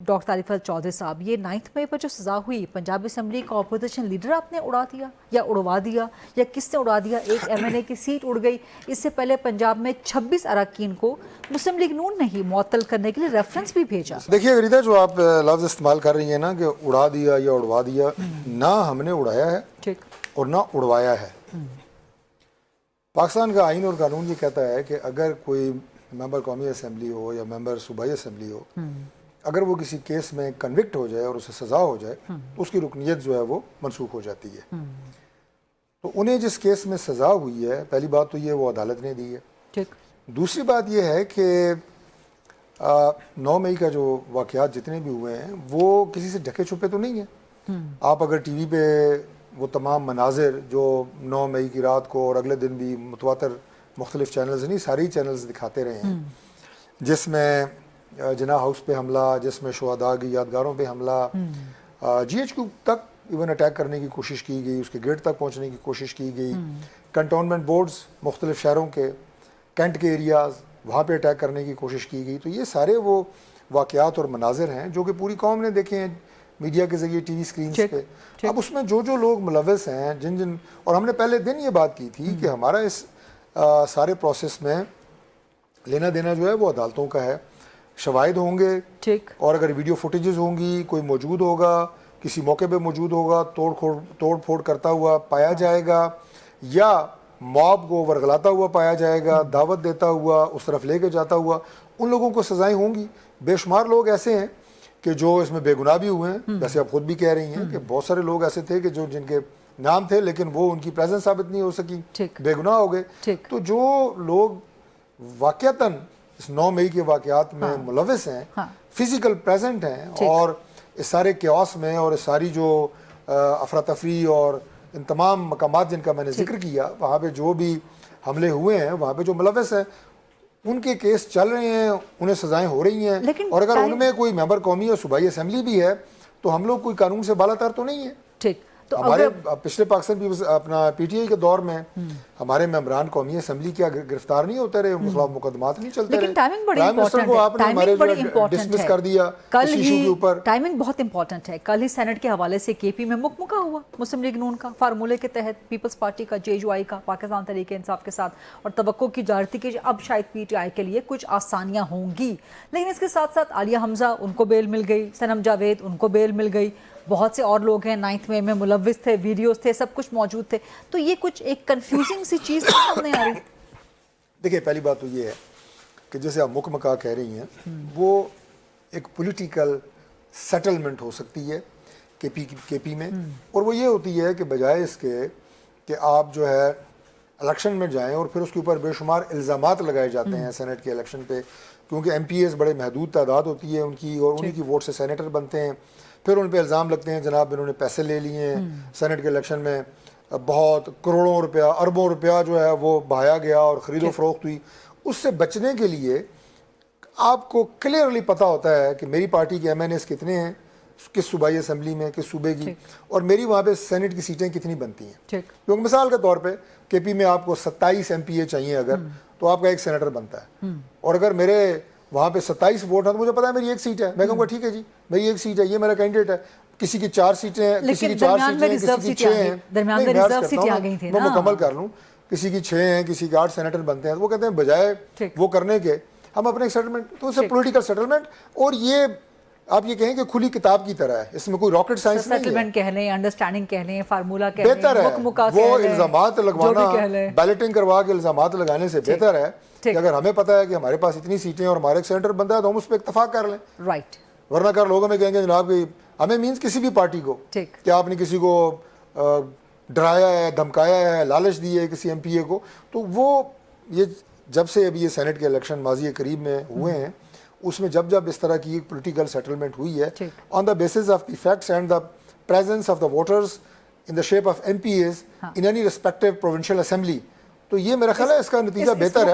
Doctor Tariq Chaudhry صاحب، یہ 9 مئی پر جو سزا ہوئی پنجاب اسمبلی کا اپوزیشن لیڈر آپ نے اڑا دیا یا اڑوا دیا یا کس نے اڑا دیا؟ ایک ایم این اے کی سیٹ اڑ گئی. اس سے پہلے پنجاب میں 26 اراکین کو مسلم لیگ نون نے ہی معطل کرنے کے لیے ریفرنس بھی بھیجا. دیکھیے غریدہ، جو آپ لفظ استعمال کر رہی ہیں نا کہ اڑا دیا یا اڑوا دیا، نہ ہم نے اڑایا ہے اور نہ اڑوایا ہے. پاکستان کا آئین اور قانون یہ کہتا ہے کہ اگر کوئی ممبر قومی اسمبلی ہو یا ممبر صوبائی اسمبلی ہو، اگر وہ کسی کیس میں کنوکٹ ہو جائے اور اسے سزا ہو جائے تو اس کی رکنیت جو ہے وہ منسوخ ہو جاتی ہے. تو انہیں جس کیس میں سزا ہوئی ہے، پہلی بات تو یہ وہ عدالت نے دی ہے. دوسری بات یہ ہے کہ 9 مئی کا جو واقعات جتنے بھی ہوئے ہیں وہ کسی سے ڈھکے چھپے تو نہیں ہیں. آپ اگر ٹی وی پہ وہ تمام مناظر جو 9 مئی کی رات کو اور اگلے دن بھی متواتر مختلف چینلز نہیں ساری چینلز دکھاتے رہے ہیں، جس میں جناح ہاؤس پہ حملہ، جس میں شہداء کی یادگاروں پہ حملہ، جی ایچ کیو تک ایون اٹیک کرنے کی کوشش کی گئی، اس کے گیٹ تک پہنچنے کی کوشش کی گئی، کنٹونمنٹ بورڈز مختلف شہروں کے، کینٹ کے ایریاز وہاں پہ اٹیک کرنے کی کوشش کی گئی. تو یہ سارے وہ واقعات اور مناظر ہیں جو کہ پوری قوم نے دیکھے ہیں میڈیا کے ذریعے، ٹی وی سکرینز پہ. اب اس میں جو لوگ ملوث ہیں، جن اور ہم نے پہلے دن یہ بات کی تھی کہ ہمارا اس سارے پروسیس میں لینا دینا جو ہے وہ عدالتوں کا ہے. شواہد ہوں گے اور اگر ویڈیو فوٹیجز ہوں گی، کوئی موجود ہوگا، کسی موقع پہ موجود ہوگا، توڑ پھوڑ کرتا ہوا پایا جائے گا یا موب کو ورگلاتا ہوا پایا جائے گا، دعوت دیتا ہوا اس طرف لے کے جاتا ہوا، ان لوگوں کو سزائیں ہوں گی. بے شمار لوگ ایسے ہیں کہ جو اس میں بے گناہ بھی ہوئے ہیں. جیسے آپ خود بھی کہہ رہی ہیں کہ بہت سارے لوگ ایسے تھے کہ جن کے نام تھے لیکن وہ ان کی پریزنس ثابت نہیں ہو سکی، بے گناہ ہو گئے. تو جو لوگ واقعتاً اس 9 مئی کے واقعات میں ملوث ہیں، فزیکل پریزنٹ ہیں، اور اس سارے کیوس میں اور اس ساری جو افراتفری اور ان تمام مقامات جن کا میں نے ذکر کیا، وہاں پہ جو بھی حملے ہوئے ہیں، وہاں پہ جو ملوث ہیں ان کے کیس چل رہے ہیں، انہیں سزائیں ہو رہی ہیں. اور اگر ان میں کوئی ممبر قومی یا صوبائی اسمبلی بھی ہے تو ہم لوگ کوئی قانون سے بالا تر تو نہیں ہے. ہمارے پچھلے پاکستان اپنا پی ٹی آئی کے دور میں ہمارے ممبران قومی اسمبلی کیا گرفتار نہیں ہوتے رہے، خلاف مقدمات نہیں چلتے رہے. لیکن ٹائمنگ بڑی امپورٹنٹ ہے. ٹائمنگ بہت امپورٹنٹ ہے. کل ہی سینٹ کے حوالے سے کے پی میں مکمکہ ہوا مسلم لیگ نون کا فارمولے کے تحت، پیپلز پارٹی کا، جے یو آئی کا، پاکستان تحریک انصاف کے ساتھ، اور توقع کی جا رہی تھی کہ اب شاید پی ٹی آئی کے لیے کچھ آسانیاں ہوں گی. لیکن اس کے ساتھ ساتھ عالیہ حمزہ ان کو بیل مل گئی، صنم جاوید ان کو بیل مل گئی، بہت سے اور لوگ ہیں 9 مئی میں ملوث تھے، ویڈیوز تھے، سب کچھ موجود تھے. تو یہ کچھ ایک کنفیوزنگ سی چیز سامنے آ رہی. دیکھیں پہلی بات تو یہ ہے کہ جیسے آپ مکمکہ کہہ رہی ہیں، وہ ایک پولیٹیکل سیٹلمنٹ ہو سکتی ہے کے پی میں، اور وہ یہ ہوتی ہے کہ بجائے اس کے کہ آپ جو ہے الیکشن میں جائیں اور پھر اس کے اوپر بے شمار الزامات لگائے جاتے ہیں سینٹ کے الیکشن پہ، کیونکہ ایم پی ایز بڑے محدود تعداد ہوتی ہے ان کی، اور انہی کی ووٹ سے سینیٹر بنتے ہیں. پھر ان پہ الزام لگتے ہیں جناب انہوں نے پیسے لے لیے ہیں سینٹ کے الیکشن میں، بہت کروڑوں روپیہ، اربوں روپیہ جو ہے وہ بہایا گیا اور خرید و فروخت ہوئی. اس سے بچنے کے لیے آپ کو کلیئرلی پتہ ہوتا ہے کہ میری پارٹی کے ایم این ایز کتنے ہیں، کس صوبائی اسمبلی میں، کس صوبے کی، اور میری وہاں پہ سینٹ کی سیٹیں کتنی بنتی ہیں. کیونکہ مثال کے طور پہ کے پی میں آپ کو 27 ایم پی اے چاہیے اگر، تو آپ کا ایک سینیٹر بنتا ہے. اور اگر میرے وہاں پہ 27 ووٹ ہیں تو مجھے پتا ہے میری ایک سیٹ ہے، میں کہوں گا ٹھیک ہے جی میری ایک سیٹ ہے، یہ میرا کینڈیڈیٹ ہے. کسی کی 4 سیٹیں ہیں، کسی کی 4 سیٹیں ہیں، کسی کی 6 ہیں، میں مکمل کر لوں، کسی کی 6 ہیں، کسی کے 8 سینیٹر بنتے ہیں. تو وہ کہتے ہیں بجائے وہ کرنے کے ہم اپنے ایک سیٹلمنٹ، تو اسے پولیٹیکل سیٹلمنٹ، اور یہ آپ یہ کہیں کہ کھلی کتاب کی طرح ہے، اس میں کوئی راکٹ سائنس نہیں ہے. سیٹلمنٹ کہہ لیں، انڈرسٹینڈنگ کہہ لیں، فارمولا کہہ لیں، بہتر ہے. وہ الزامات لگوانا، بیلٹنگ کروا کے الزامات لگانے سے بہتر ہے کہ اگر ہمیں پتہ ہے کہ ہمارے پاس اتنی سیٹیں اور ہمارا ایک سینیٹر بنتا ہے تو ہم اس پہ اتفاق کر لیں. رائٹ. ورنہ کر لوگ ہمیں کہیں گے جناب کہ ہمیں مینس کسی بھی پارٹی کو کہ آپ نے کسی کو ڈرایا ہے، دھمکایا ہے، لالچ دی ہے کسی ایم پی اے کو. تو وہ یہ جب سے ابھی یہ سینٹ کے الیکشن ماضی قریب میں ہوئے ہیں، اس میں جب اس طرح کی ایک پولیٹیکل سیٹلمنٹ ہوئی ہے on the basis of the facts and the presence of the voters in the shape of M P as in any respective provincial assembly, تو یہ میرا خیال ہے اس کا نتیجہ بہتر ہے.